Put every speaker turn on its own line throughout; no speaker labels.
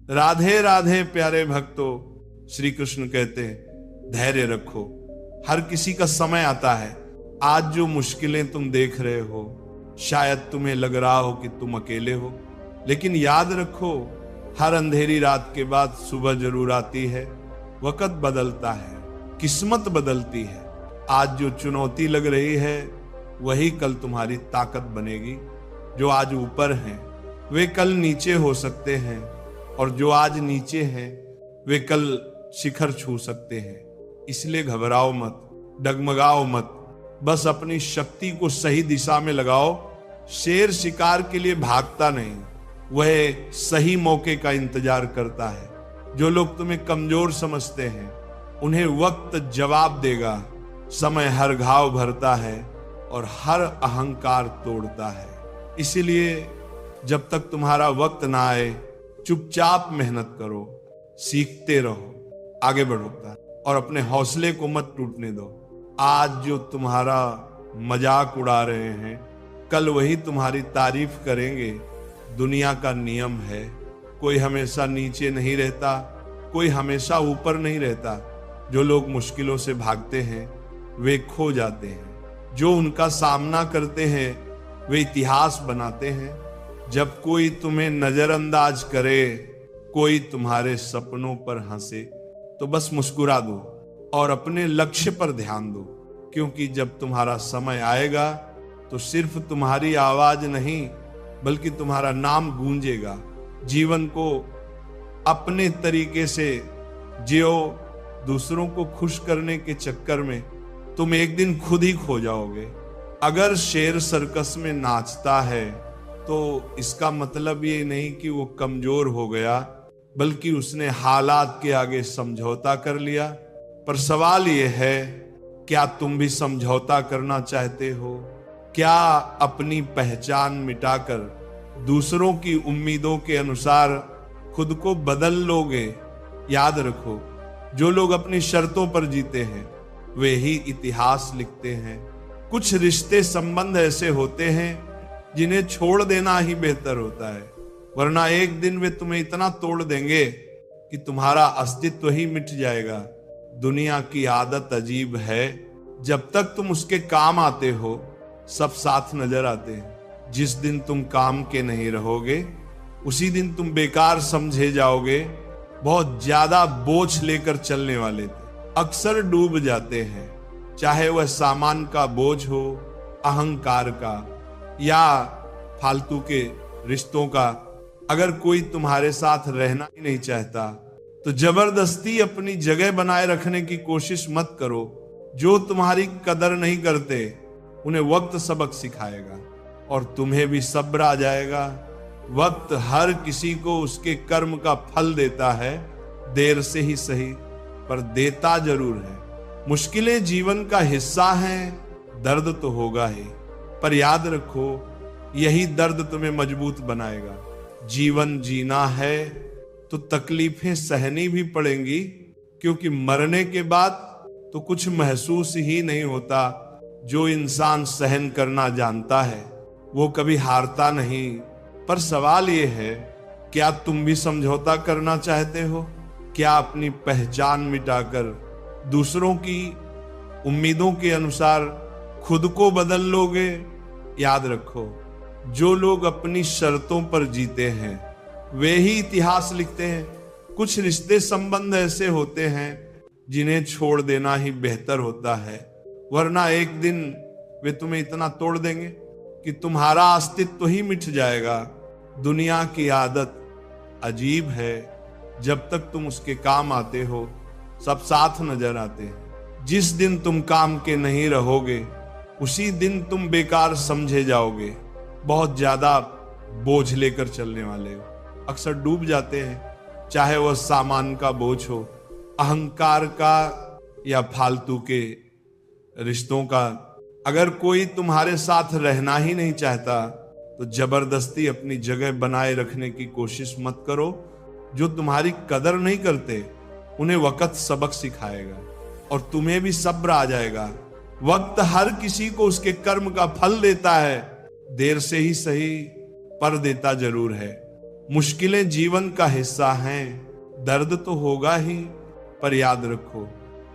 राधे राधे प्यारे भक्तों, श्री कृष्ण कहते हैं धैर्य रखो। हर किसी का समय आता है। आज जो मुश्किलें तुम देख रहे हो, शायद तुम्हें लग रहा हो कि तुम अकेले हो, लेकिन याद रखो हर अंधेरी रात के बाद सुबह जरूर आती है। वक्त बदलता है, किस्मत बदलती है। आज जो चुनौती लग रही है वही कल तुम्हारी ताकत बनेगी। जो आज ऊपर हैं वे कल नीचे हो सकते हैं, और जो आज नीचे हैं वे कल शिखर छू सकते हैं। इसलिए घबराओ मत, डगमगाओ मत, बस अपनी शक्ति को सही दिशा में लगाओ। शेर शिकार के लिए भागता नहीं, वह सही मौके का इंतजार करता है। जो लोग तुम्हें कमजोर समझते हैं उन्हें वक्त जवाब देगा। समय हर घाव भरता है और हर अहंकार तोड़ता है। इसीलिए जब तक तुम्हारा वक्त ना आए चुपचाप मेहनत करो, सीखते रहो, आगे बढ़ो और अपने हौसले को मत टूटने दो। आज जो तुम्हारा मजाक उड़ा रहे हैं कल वही तुम्हारी तारीफ करेंगे। दुनिया का नियम है, कोई हमेशा नीचे नहीं रहता, कोई हमेशा ऊपर नहीं रहता। जो लोग मुश्किलों से भागते हैं वे खो जाते हैं, जो उनका सामना करते हैं वे इतिहास बनाते हैं। जब कोई तुम्हें नजरअंदाज करे, कोई तुम्हारे सपनों पर हंसे, तो बस मुस्कुरा दो और अपने लक्ष्य पर ध्यान दो, क्योंकि जब तुम्हारा समय आएगा तो सिर्फ तुम्हारी आवाज नहीं बल्कि तुम्हारा नाम गूंजेगा। जीवन को अपने तरीके से जियो। दूसरों को खुश करने के चक्कर में तुम एक दिन खुद ही खो जाओगे। अगर शेर सर्कस में नाचता है तो इसका मतलब ये नहीं कि वो कमजोर हो गया, बल्कि उसने हालात के आगे समझौता कर लिया। पर सवाल ये है, क्या तुम भी समझौता करना चाहते हो? क्या अपनी पहचान मिटाकर दूसरों की उम्मीदों के अनुसार खुद को बदल लोगे? याद रखो, जो लोग अपनी शर्तों पर जीते हैं वे ही इतिहास लिखते हैं। कुछ रिश्ते संबंध ऐसे होते हैं जिन्हें छोड़ देना ही बेहतर होता है, वरना एक दिन वे तुम्हें इतना तोड़ देंगे कि तुम्हारा अस्तित्व ही मिट जाएगा। दुनिया की आदत अजीब है, जब तक तुम उसके काम आते हो सब साथ नजर आते हैं। जिस दिन तुम काम के नहीं रहोगे उसी दिन तुम बेकार समझे जाओगे। बहुत ज्यादा बोझ लेकर चलने वाले थे अक्सर डूब जाते हैं, चाहे वह सामान का बोझ हो, अहंकार का या फालतू के रिश्तों का। अगर कोई तुम्हारे साथ रहना ही नहीं चाहता तो जबरदस्ती अपनी जगह बनाए रखने की कोशिश मत करो। जो तुम्हारी कदर नहीं करते उन्हें वक्त सबक सिखाएगा और तुम्हें भी सब्र आ जाएगा। वक्त हर किसी को उसके कर्म का फल देता है, देर से ही सही पर देता जरूर है। मुश्किलें जीवन का हिस्सा हैं, दर्द तो होगा ही, पर याद रखो यही दर्द तुम्हें मजबूत बनाएगा। जीवन जीना है तो तकलीफें सहनी भी पड़ेंगी, क्योंकि मरने के बाद तो कुछ महसूस ही नहीं होता। जो इंसान सहन करना जानता है वो कभी हारता नहीं। पर सवाल ये है, क्या तुम भी समझौता करना चाहते हो? क्या अपनी पहचान मिटाकर दूसरों की उम्मीदों के अनुसार खुद को बदल लोगे? याद रखो, जो लोग अपनी शर्तों पर जीते हैं वे ही इतिहास लिखते हैं। कुछ रिश्ते संबंध ऐसे होते हैं जिन्हें छोड़ देना ही बेहतर होता है, वरना एक दिन वे तुम्हें इतना तोड़ देंगे कि तुम्हारा अस्तित्व ही मिट जाएगा। दुनिया की आदत अजीब है, जब तक तुम उसके काम आते हो सब साथ नजर आते हैं। जिस दिन तुम काम के नहीं रहोगे उसी दिन तुम बेकार समझे जाओगे। बहुत ज्यादा बोझ लेकर चलने वाले हो अक्सर डूब जाते हैं, चाहे वह सामान का बोझ हो, अहंकार का या फालतू के रिश्तों का। अगर कोई तुम्हारे साथ रहना ही नहीं चाहता तो जबरदस्ती अपनी जगह बनाए रखने की कोशिश मत करो। जो तुम्हारी कदर नहीं करते उन्हें वक्त सबक सिखाएगा और तुम्हें भी सब्र आ जाएगा। वक्त हर किसी को उसके कर्म का फल देता है, देर से ही सही पर देता जरूर है। मुश्किलें जीवन का हिस्सा हैं, दर्द तो होगा ही, पर याद रखो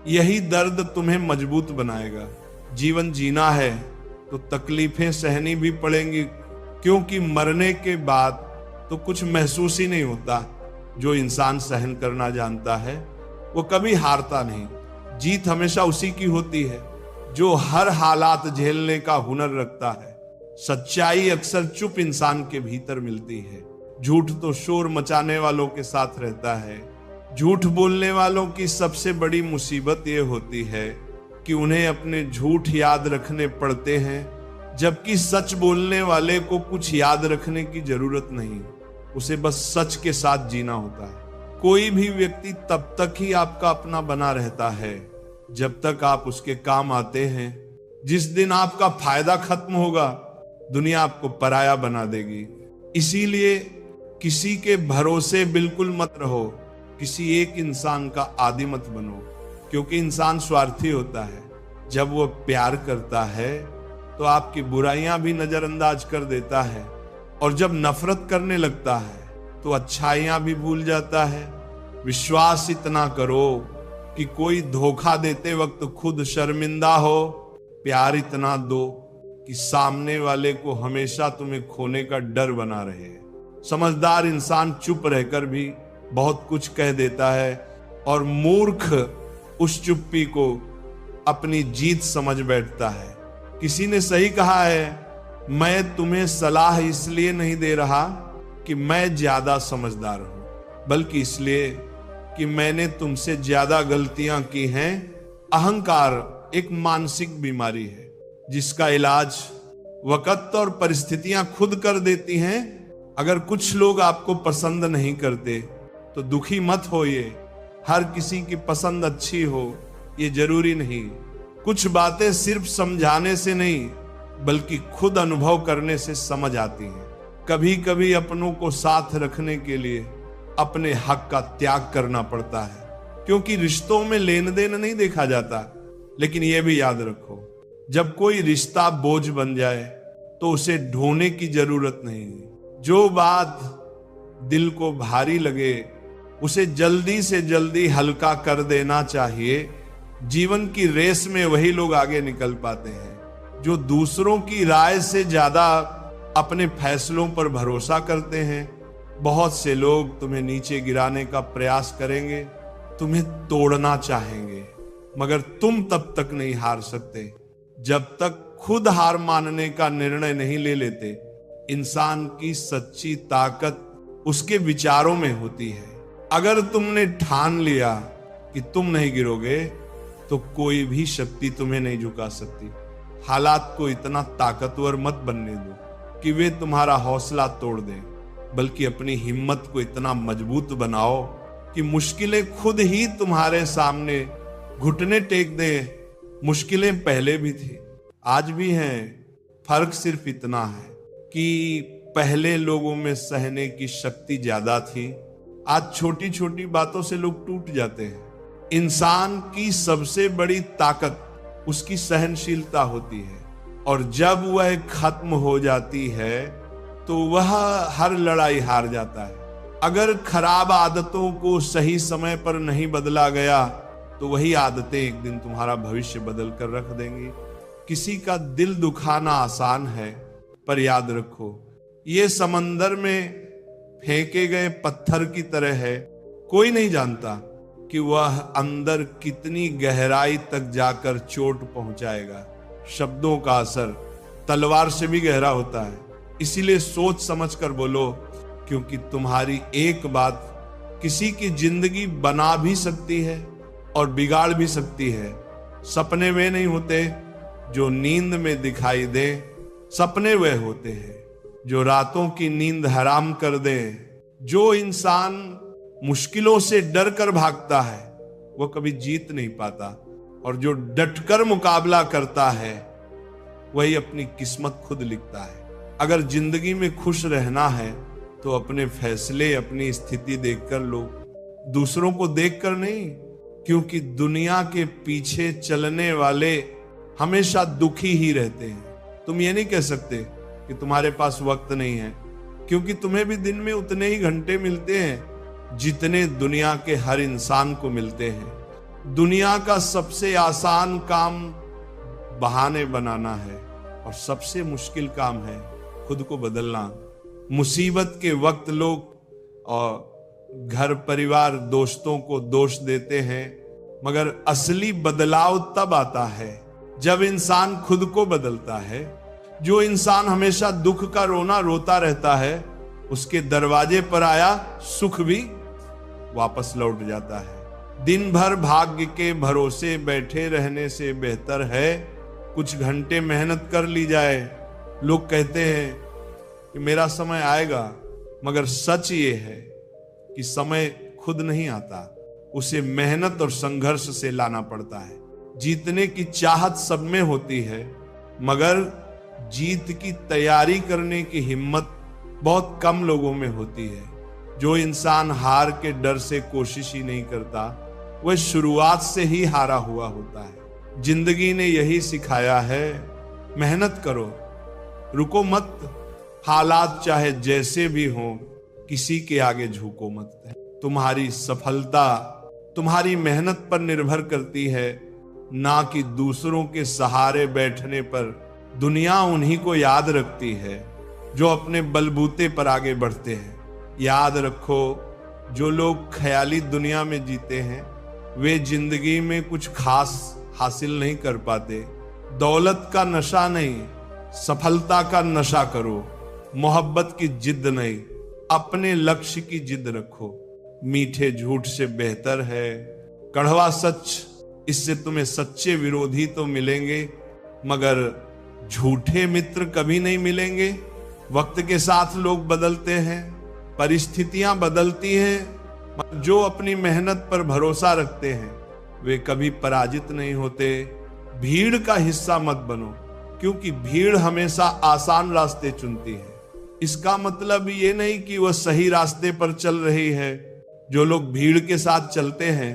यही दर्द तुम्हें मजबूत बनाएगा। जीवन जीना है तो तकलीफें सहनी भी पड़ेंगी, क्योंकि मरने के बाद तो कुछ महसूस ही नहीं होता। जो इंसान सहन करना जानता है वो कभी हारता नहीं। जीत हमेशा उसी की होती है जो हर हालात झेलने का हुनर रखता है। सच्चाई अक्सर चुप इंसान के भीतर मिलती है। झूठ तो शोर मचाने वालों के साथ रहता है। झूठ बोलने वालों की सबसे बड़ी मुसीबत ये होती है कि उन्हें अपने झूठ याद रखने पड़ते हैं, जबकि सच बोलने वाले को कुछ याद रखने की जरूरत नहीं, उसे बस सच के साथ जीना होता है। कोई भी व्यक्ति तब तक ही आपका अपना बना रहता है जब तक आप उसके काम आते हैं। जिस दिन आपका फायदा खत्म होगा, दुनिया आपको पराया बना देगी। इसीलिए किसी के भरोसे बिल्कुल मत रहो, किसी एक इंसान का आदी मत बनो, क्योंकि इंसान स्वार्थी होता है। जब वो प्यार करता है तो आपकी बुराइयां भी नजरअंदाज कर देता है, और जब नफरत करने लगता है तो अच्छाइयां भी भूल जाता है। विश्वास इतना करो कि कोई धोखा देते वक्त खुद शर्मिंदा हो। प्यार इतना दो कि सामने वाले को हमेशा तुम्हें खोने का डर बना रहे। समझदार इंसान चुप रहकर भी बहुत कुछ कह देता है, और मूर्ख उस चुप्पी को अपनी जीत समझ बैठता है। किसी ने सही कहा है, मैं तुम्हें सलाह इसलिए नहीं दे रहा कि मैं ज्यादा समझदार हूं, बल्कि इसलिए कि मैंने तुमसे ज्यादा गलतियां की हैं। अहंकार एक मानसिक बीमारी है जिसका इलाज वक्त और परिस्थितियां खुद कर देती हैं। अगर कुछ लोग आपको पसंद नहीं करते तो दुखी मत होइए। हर किसी की पसंद अच्छी हो ये जरूरी नहीं। कुछ बातें सिर्फ समझाने से नहीं बल्कि खुद अनुभव करने से समझ आती हैं। कभी कभी अपनों को साथ रखने के लिए अपने हक का त्याग करना पड़ता है, क्योंकि रिश्तों में लेन देन नहीं देखा जाता। लेकिन यह भी याद रखो, जब कोई रिश्ता बोझ बन जाए तो उसे ढोने की जरूरत नहीं। जो बात दिल को भारी लगे उसे जल्दी से जल्दी हल्का कर देना चाहिए। जीवन की रेस में वही लोग आगे निकल पाते हैं जो दूसरों की राय से ज्यादा अपने फैसलों पर भरोसा करते हैं। बहुत से लोग तुम्हें नीचे गिराने का प्रयास करेंगे, तुम्हें तोड़ना चाहेंगे, मगर तुम तब तक नहीं हार सकते जब तक खुद हार मानने का निर्णय नहीं ले लेते। इंसान की सच्ची ताकत उसके विचारों में होती है। अगर तुमने ठान लिया कि तुम नहीं गिरोगे तो कोई भी शक्ति तुम्हें नहीं झुका सकती। हालात को इतना ताकतवर मत बनने दो कि वे तुम्हारा हौसला तोड़ दें, बल्कि अपनी हिम्मत को इतना मजबूत बनाओ कि मुश्किलें खुद ही तुम्हारे सामने घुटने टेक दें। मुश्किलें पहले भी थी, आज भी हैं। फर्क सिर्फ इतना है कि पहले लोगों में सहने की शक्ति ज्यादा थी। आज छोटी छोटी बातों से लोग टूट जाते हैं। इंसान की सबसे बड़ी ताकत उसकी सहनशीलता होती है, और जब वह खत्म हो जाती है तो वह हर लड़ाई हार जाता है। अगर खराब आदतों को सही समय पर नहीं बदला गया तो वही आदतें एक दिन तुम्हारा भविष्य बदल कर रख देंगी। किसी का दिल दुखाना आसान है, पर याद रखो ये समंदर में फेंके गए पत्थर की तरह है। कोई नहीं जानता कि वह अंदर कितनी गहराई तक जाकर चोट पहुंचाएगा। शब्दों का असर तलवार से भी गहरा होता है, इसीलिए सोच समझकर बोलो, क्योंकि तुम्हारी एक बात किसी की जिंदगी बना भी सकती है और बिगाड़ भी सकती है। सपने वे नहीं होते जो नींद में दिखाई दे, सपने वे होते हैं जो रातों की नींद हराम कर दे। जो इंसान मुश्किलों से डर कर भागता है वो कभी जीत नहीं पाता, और जो डटकर मुकाबला करता है वही अपनी किस्मत खुद लिखता है। अगर जिंदगी में खुश रहना है तो अपने फैसले अपनी स्थिति देखकर लो, दूसरों को देखकर नहीं, क्योंकि दुनिया के पीछे चलने वाले हमेशा दुखी ही रहते हैं। तुम ये नहीं कह सकते कि तुम्हारे पास वक्त नहीं है, क्योंकि तुम्हें भी दिन में उतने ही घंटे मिलते हैं जितने दुनिया के हर इंसान को मिलते हैं। दुनिया का सबसे आसान काम बहाने बनाना है और सबसे मुश्किल काम है खुद को बदलना। मुसीबत के वक्त लोग और घर परिवार दोस्तों को दोष देते हैं, मगर असली बदलाव तब आता है जब इंसान खुद को बदलता है। जो इंसान हमेशा दुख का रोना रोता रहता है, उसके दरवाजे पर आया सुख भी वापस लौट जाता है। दिन भर भाग्य के भरोसे बैठे रहने से बेहतर है कुछ घंटे मेहनत कर ली जाए। लोग कहते हैं कि मेरा समय आएगा, मगर सच ये है कि समय खुद नहीं आता, उसे मेहनत और संघर्ष से लाना पड़ता है। जीतने की चाहत सब में होती है, मगर जीत की तैयारी करने की हिम्मत बहुत कम लोगों में होती है। जो इंसान हार के डर से कोशिश ही नहीं करता, वह शुरुआत से ही हारा हुआ होता है। जिंदगी ने यही सिखाया है, मेहनत करो, रुको मत, हालात चाहे जैसे भी हों किसी के आगे झुको मत। तुम्हारी सफलता तुम्हारी मेहनत पर निर्भर करती है, ना कि दूसरों के सहारे बैठने पर। दुनिया उन्हीं को याद रखती है जो अपने बलबूते पर आगे बढ़ते हैं। याद रखो, जो लोग ख्याली दुनिया में जीते हैं वे जिंदगी में कुछ खास हासिल नहीं कर पाते। दौलत का नशा नहीं, सफलता का नशा करो। मोहब्बत की जिद नहीं, अपने लक्ष्य की जिद रखो। मीठे झूठ से बेहतर है कड़वा सच। इससे तुम्हें सच्चे विरोधी तो मिलेंगे, मगर झूठे मित्र कभी नहीं मिलेंगे। वक्त के साथ लोग बदलते हैं, परिस्थितियां बदलती हैं। जो अपनी मेहनत पर भरोसा रखते हैं वे कभी पराजित नहीं होते। भीड़ का हिस्सा मत बनो, क्योंकि भीड़ हमेशा आसान रास्ते चुनती है। इसका मतलब ये नहीं कि वह सही रास्ते पर चल रही है। जो लोग भीड़ के साथ चलते हैं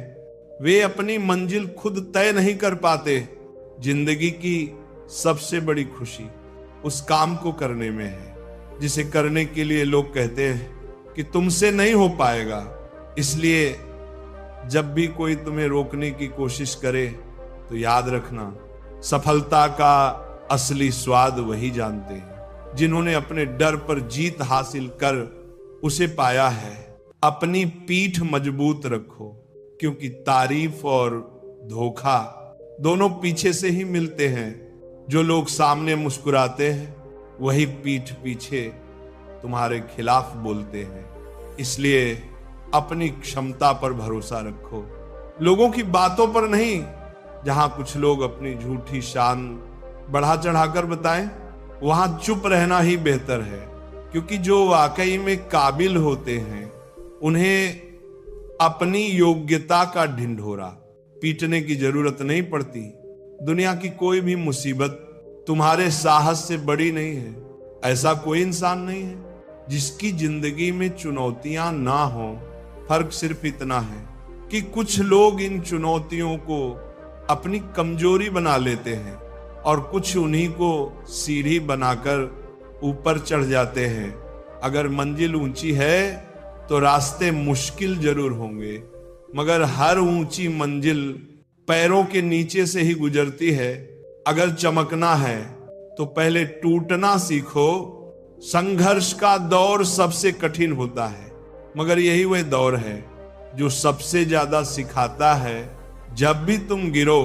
वे अपनी मंजिल खुद तय नहीं कर पाते। जिंदगी की सबसे बड़ी खुशी उस काम को करने में है जिसे करने के लिए लोग कहते हैं कि तुमसे नहीं हो पाएगा। इसलिए जब भी कोई तुम्हें रोकने की कोशिश करे तो याद रखना, सफलता का असली स्वाद वही जानते हैं जिन्होंने अपने डर पर जीत हासिल कर उसे पाया है। अपनी पीठ मजबूत रखो, क्योंकि तारीफ और धोखा दोनों पीछे से ही मिलते हैं। जो लोग सामने मुस्कुराते हैं वही पीठ पीछे तुम्हारे खिलाफ बोलते हैं। इसलिए अपनी क्षमता पर भरोसा रखो, लोगों की बातों पर नहीं। जहां कुछ लोग अपनी झूठी शान बढ़ा चढ़ाकर बताएं, वहां चुप रहना ही बेहतर है। क्योंकि जो वाकई में काबिल होते हैं उन्हें अपनी योग्यता का ढिंढोरा पीटने की जरूरत नहीं पड़ती। दुनिया की कोई भी मुसीबत तुम्हारे साहस से बड़ी नहीं है। ऐसा कोई इंसान नहीं है जिसकी जिंदगी में चुनौतियां ना हो। फर्क सिर्फ इतना है कि कुछ लोग इन चुनौतियों को अपनी कमजोरी बना लेते हैं और कुछ उन्हीं को सीढ़ी बनाकर ऊपर चढ़ जाते हैं। अगर मंजिल ऊंची है तो रास्ते मुश्किल जरूर होंगे, मगर हर ऊंची मंजिल पैरों के नीचे से ही गुजरती है। अगर चमकना है तो पहले टूटना सीखो। संघर्ष का दौर सबसे कठिन होता है, मगर यही वह दौर है जो सबसे ज्यादा सिखाता है। जब भी तुम गिरो,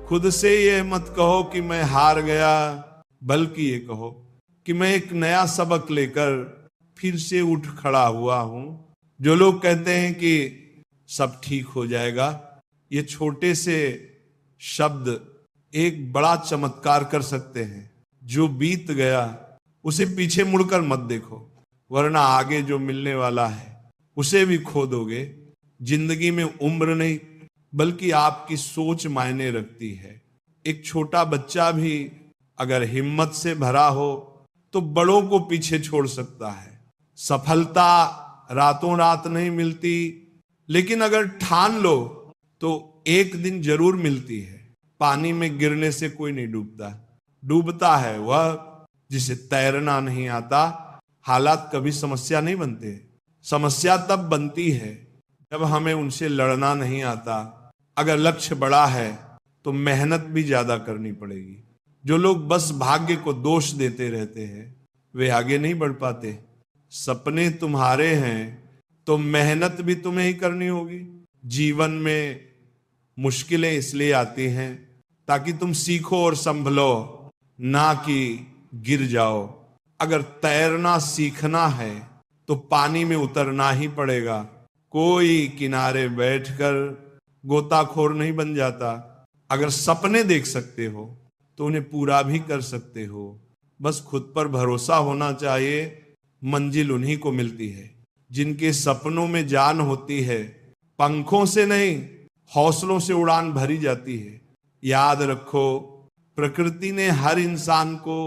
खुद से यह मत कहो कि मैं हार गया, बल्कि ये कहो कि मैं एक नया सबक लेकर फिर से उठ खड़ा हुआ हूं। जो लोग कहते हैं कि सब ठीक हो जाएगा, ये छोटे से शब्द एक बड़ा चमत्कार कर सकते हैं। जो बीत गया उसे पीछे मुड़कर मत देखो, वरना आगे जो मिलने वाला है उसे भी खो दोगे। जिंदगी में उम्र नहीं बल्कि आपकी सोच मायने रखती है। एक छोटा बच्चा भी अगर हिम्मत से भरा हो तो बड़ों को पीछे छोड़ सकता है। सफलता रातों रात नहीं मिलती, लेकिन अगर ठान लो तो एक दिन जरूर मिलती है। पानी में गिरने से कोई नहीं डूबता, डूबता है वह जिसे तैरना नहीं आता। हालात कभी समस्या नहीं बनते। समस्या तब बनती है जब हमें उनसे लड़ना नहीं आता। अगर लक्ष्य बड़ा है तो मेहनत भी ज्यादा करनी पड़ेगी। जो लोग बस भाग्य को दोष देते रहते हैं वे आगे नहीं बढ़ पाते। सपने तुम्हारे हैं तो मेहनत भी तुम्हें ही करनी होगी। जीवन में मुश्किलें इसलिए आती हैं ताकि तुम सीखो और संभलो, ना कि गिर जाओ। अगर तैरना सीखना है तो पानी में उतरना ही पड़ेगा। कोई किनारे बैठकर गोताखोर नहीं बन जाता। अगर सपने देख सकते हो तो उन्हें पूरा भी कर सकते हो। बस खुद पर भरोसा होना चाहिए। मंजिल उन्हीं को मिलती है जिनके सपनों में जान होती है। पंखों से नहीं, हौसलों से उड़ान भरी जाती है। याद रखो, प्रकृति ने हर इंसान को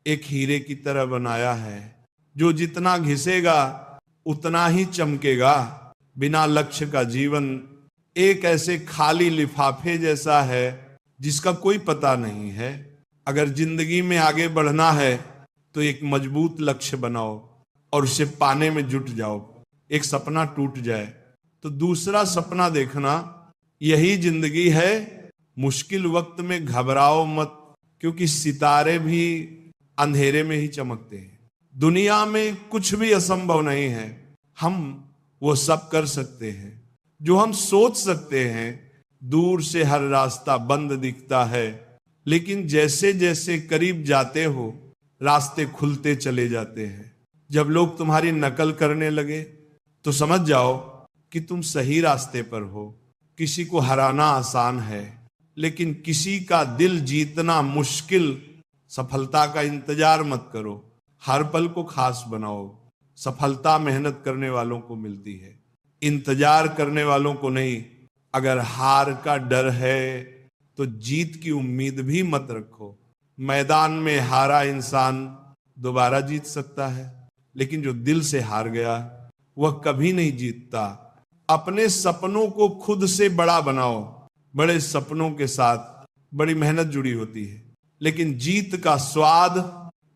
एक हीरे की तरह बनाया है। जो जितना घिसेगा उतना ही चमकेगा। बिना लक्ष्य का जीवन एक ऐसे खाली लिफाफे जैसा है जिसका कोई पता नहीं है। अगर जिंदगी में आगे बढ़ना है तो एक मजबूत लक्ष्य बनाओ और उसे पाने में जुट जाओ। एक सपना टूट जाए तो दूसरा सपना देखना, यही जिंदगी है। मुश्किल वक्त में घबराओ मत, क्योंकि सितारे भी अंधेरे में ही चमकते हैं। दुनिया में कुछ भी असंभव नहीं है। हम वो सब कर सकते हैं जो हम सोच सकते हैं। दूर से हर रास्ता बंद दिखता है, लेकिन जैसे जैसे करीब जाते हो रास्ते खुलते चले जाते हैं। जब लोग तुम्हारी नकल करने लगे तो समझ जाओ कि तुम सही रास्ते पर हो। किसी को हराना आसान है, लेकिन किसी का दिल जीतना मुश्किल। सफलता का इंतजार मत करो, हर पल को खास बनाओ। सफलता मेहनत करने वालों को मिलती है, इंतजार करने वालों को नहीं। अगर हार का डर है तो जीत की उम्मीद भी मत रखो। मैदान में हारा इंसान दोबारा जीत सकता है, लेकिन जो दिल से हार गया वह कभी नहीं जीतता। अपने सपनों को खुद से बड़ा बनाओ। बड़े सपनों के साथ बड़ी मेहनत जुड़ी होती है, लेकिन जीत का स्वाद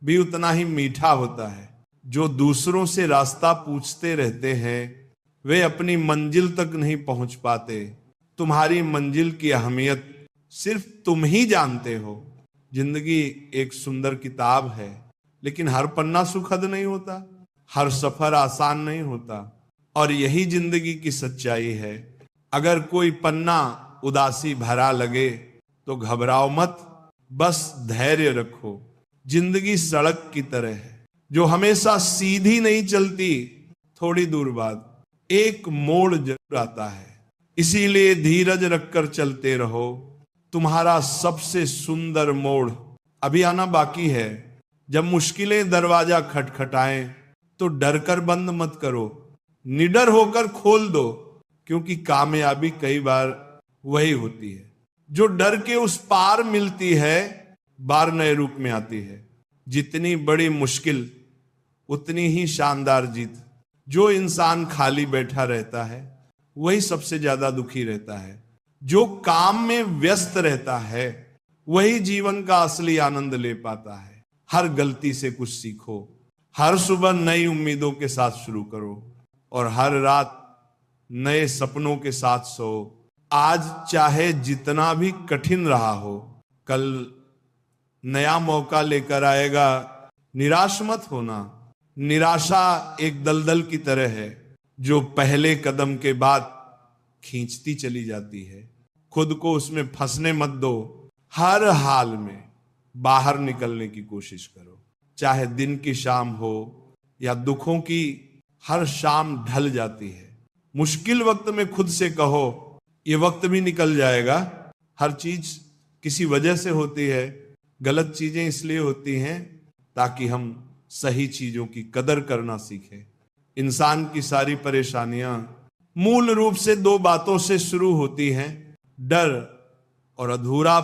भी उतना ही मीठा होता है। जो दूसरों से रास्ता पूछते रहते हैं वे अपनी मंजिल तक नहीं पहुंच पाते। तुम्हारी मंजिल की अहमियत सिर्फ तुम ही जानते हो। जिंदगी एक सुंदर किताब है, लेकिन हर पन्ना सुखद नहीं होता, हर सफर आसान नहीं होता। और यही जिंदगी की सच्चाई है। अगर कोई पन्ना उदासी भरा लगे तो घबराओ मत, बस धैर्य रखो। जिंदगी सड़क की तरह है जो हमेशा सीधी नहीं चलती। थोड़ी दूर बाद एक मोड़ जरूर आता है, इसीलिए धीरज रखकर चलते रहो। तुम्हारा सबसे सुंदर मोड़ अभी आना बाकी है। जब मुश्किलें दरवाजा खटखटाएं तो डरकर बंद मत करो, निडर होकर खोल दो, क्योंकि कामयाबी कई बार वही होती है जो डर के उस पार मिलती है, बार नए रूप में आती है। जितनी बड़ी मुश्किल उतनी ही शानदार जीत। जो इंसान खाली बैठा रहता है वही सबसे ज्यादा दुखी रहता है। जो काम में व्यस्त रहता है वही जीवन का असली आनंद ले पाता है। हर गलती से कुछ सीखो, हर सुबह नई उम्मीदों के साथ शुरू करो और हर रात नए सपनों के साथ सो। आज चाहे जितना भी कठिन रहा हो, कल नया मौका लेकर आएगा। निराश मत होना। निराशा एक दलदल की तरह है जो पहले कदम के बाद खींचती चली जाती है। खुद को उसमें फंसने मत दो। हर हाल में बाहर निकलने की कोशिश करो। चाहे दिन की शाम हो या दुखों की, हर शाम ढल जाती है। मुश्किल वक्त में खुद से कहो ये वक्त भी निकल जाएगा। हर चीज किसी वजह से होती है। गलत चीजें इसलिए होती हैं ताकि हम सही चीजों की कदर करना सीखें। इंसान की सारी परेशानियां मूल रूप से दो बातों से शुरू होती हैं, डर और अधूरा